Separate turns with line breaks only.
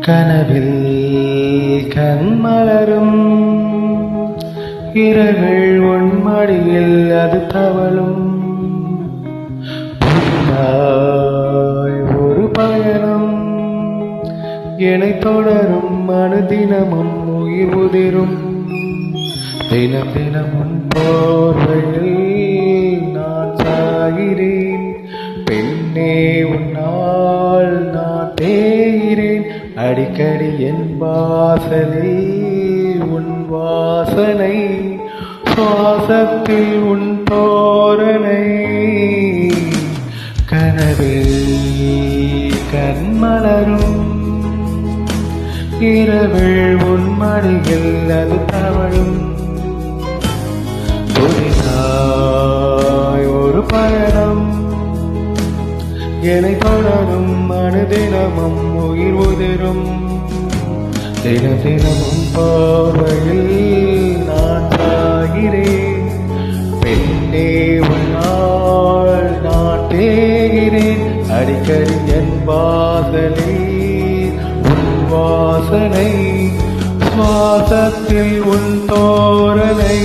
கனவில் கண்மலரும் இரவில் உன்மடியில் அது தவழும் புதிதாய் ஒரு பயணம் என்னை தொடரும் அனுதினமும் உயிர் உதிரும் தினம் தினமும் போர்வையில் நான் சாகிறேன் பெண்ணே உன்னால் நான் தேகிறேன் அடிக்கடி என் வாசலில் உன் வாசனை சுவாசத்தில் உன் தோரணை கனவில் கண்மலரும் இரவில் உன் மடியில் அது தவழும் புதிதாய் ஒரு பயணம் என்னை தொடரும் அனுதினமும் உயிர் உதிரும் தினம் தினமும் பார்வையில் நான் சாகிறேன் பெண்ணே உன்னால் நான் தேகிறேன் அடிக்கடி என் வாசலில் உன் வாசனை சுவாசத்தில் உன் தோரணை